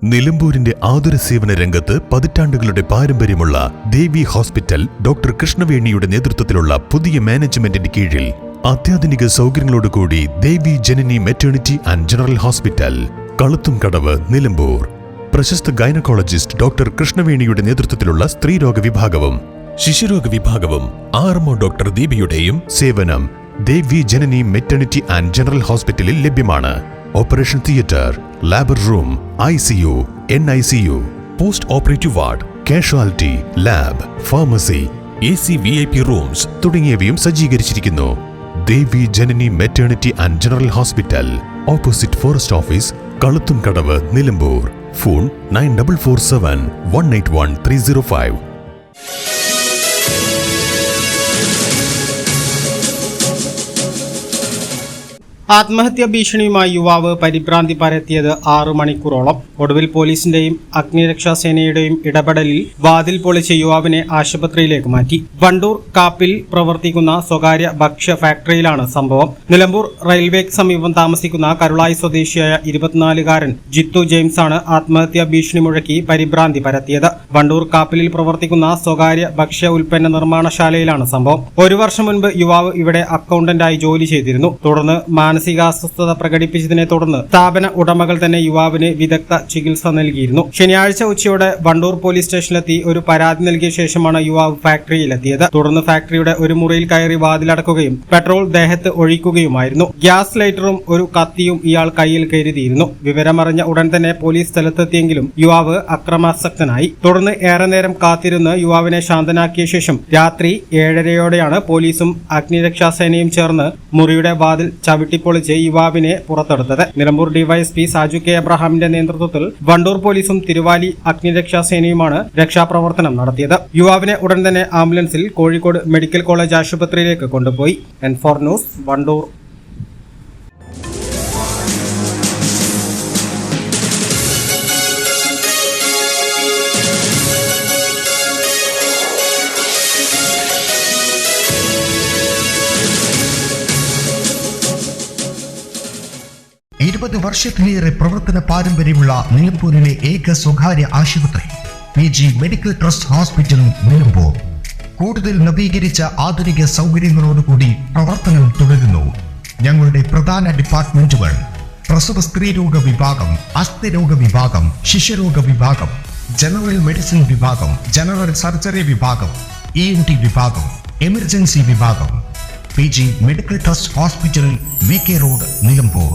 നിലമ്പൂരിന്റെ ആതുര സേവന രംഗത്ത് പതിറ്റാണ്ടുകളുടെ പാരമ്പര്യമുള്ള ദേവി ഹോസ്പിറ്റൽ ഡോക്ടർ കൃഷ്ണവേണിയുടെ നേതൃത്വത്തിലുള്ള പുതിയ മാനേജ്മെന്റിന്റെ കീഴിൽ അത്യാധുനിക സൗകര്യങ്ങളോടുകൂടി Devi Janani maternity and general hospital, Kaluthumkadavu, Nilambur. പ്രശസ്ത ഗൈനക്കോളജിസ്റ്റ് ഡോക്ടർ കൃഷ്ണവേണിയുടെ നേതൃത്വത്തിലുള്ള സ്ത്രീരോഗ വിഭാഗവും ശിശുരോഗ വിഭാഗവും RMO ഡോക്ടർ ദീപയുടെയും സേവനം Devi Janani maternity and general ഹോസ്പിറ്റലിൽ ലഭ്യമാണ്. Operation theatre, labour room, ICU, NICU, post operative ward, casualty, lab, pharmacy, AC VIP rooms തുടങ്ങിയവയും സജ്ജീകരിച്ചിരിക്കുന്നു. Devi Janani maternity and general hospital, opposite forest office, Kaluthumkadavu, Nilambur. Phone 9447 181 305. ആത്മഹത്യാ ഭീഷണിയുമായി യുവാവ് പരിഭ്രാന്തി പരത്തിയത് 6 മണിക്കൂറോളം. ഒടുവിൽ പോലീസിന്റെയും അഗ്നിരക്ഷാസേനയുടെയും ഇടപെടലിൽ വാതിൽ പൊളിച്ച് യുവാവിനെ ആശുപത്രിയിലേക്ക് മാറ്റി. വണ്ടൂർ കാപ്പിൽ പ്രവർത്തിക്കുന്ന സ്വകാര്യ ഭക്ഷ്യ ഫാക്ടറിയിലാണ് സംഭവം. നിലമ്പൂർ റെയിൽവേക്ക് സമീപം താമസിക്കുന്ന കരുളായി സ്വദേശിയായ 24-കാരൻ ജിത്തു ജെയിംസ് ആണ് ആത്മഹത്യാ ഭീഷണി മുഴക്കി പരിഭ്രാന്തി പരത്തിയത്. വണ്ടൂർ കാപ്പിലിൽ പ്രവർത്തിക്കുന്ന സ്വകാര്യ ഭക്ഷ്യ ഉൽപ്പന്ന നിർമ്മാണശാലയിലാണ് സംഭവം. 1 വർഷം മുൻപ് യുവാവ് ഇവിടെ അക്കൗണ്ടന്റായി ജോലി ചെയ്തിരുന്നു. തുടർന്ന് മാനസികാസ്വസ്ഥത പ്രകടിപ്പിച്ചതിനെ തുടർന്ന് സ്ഥാപന ഉടമകൾ തന്നെ യുവാവിന് വിദഗ്ധ ചികിത്സ നൽകിയിരുന്നു. ശനിയാഴ്ച ഉച്ചയോടെ വണ്ടൂർ പോലീസ് സ്റ്റേഷനിലെത്തി ഒരു പരാതി നൽകിയ ശേഷമാണ് യുവാവ് ഫാക്ടറിയിലെത്തിയത്. തുടർന്ന് ഫാക്ടറിയുടെ ഒരു മുറിയിൽ കയറി വാതിലടക്കുകയും പെട്രോൾ ദേഹത്ത് ഒഴിക്കുകയുമായിരുന്നു. ഗ്യാസ് ലൈറ്ററും ഒരു കത്തിയും ഇയാൾ കയ്യിൽ കരുതിയിരുന്നു. വിവരമറിഞ്ഞ ഉടൻ തന്നെ പോലീസ് സ്ഥലത്തെത്തിയെങ്കിലും യുവാവ് അക്രമാസക്തനായി. തുടർന്ന് ഏറെ നേരം കാത്തിരുന്ന് യുവാവിനെ ശാന്തനാക്കിയ ശേഷം രാത്രി 7:30യോടെയാണ് പോലീസും അഗ്നിരക്ഷാസേനയും ചേർന്ന് മുറിയുടെ വാതിൽ ചവിട്ടിപ്പൊളിച്ച് യുവാവിനെ പുറത്തെടുത്തത്. നിലമ്പൂർ ഡിവൈഎസ്പി സാജു കെ എബ്രഹാമിന്റെ നേതൃത്വത്തിൽ വണ്ടൂർ പോലീസും തിരുവാലി അഗ്നിരക്ഷാസേനയുമാണ് രക്ഷാപ്രവർത്തനം നടത്തിയത്. യുവാവിനെ ഉടൻ തന്നെ ആംബുലൻസിൽ കോഴിക്കോട് മെഡിക്കൽ കോളേജ് ആശുപത്രിയിലേക്ക് കൊണ്ടുപോയി. N4 news, Wandoor. വർഷത്തിലേറെ പ്രവർത്തന പാരമ്പര്യമുള്ള നിലമ്പൂരിലെ ഏക സ്വകാര്യ ആശുപത്രി PG medical trust hospital, Nilambur. കൂടുതൽ നവീകരിച്ച ആധുനിക സൗകര്യങ്ങളോടുകൂടി പ്രവർത്തനം തുടരുന്നു. ഞങ്ങളുടെ പ്രധാന ഡിപ്പാർട്ട്മെന്റുകൾ: പ്രസവ സ്ത്രീരോഗ വിഭാഗം, അസ്ഥിരോഗ വിഭാഗം, ശിശുരോഗ വിഭാഗം, ജനറൽ മെഡിസിൻ വിഭാഗം, ജനറൽ സർജറി വിഭാഗം, ENT വിഭാഗം, എമർജൻസി വിഭാഗം. PG medical trust hospital, VK road, Nilambur.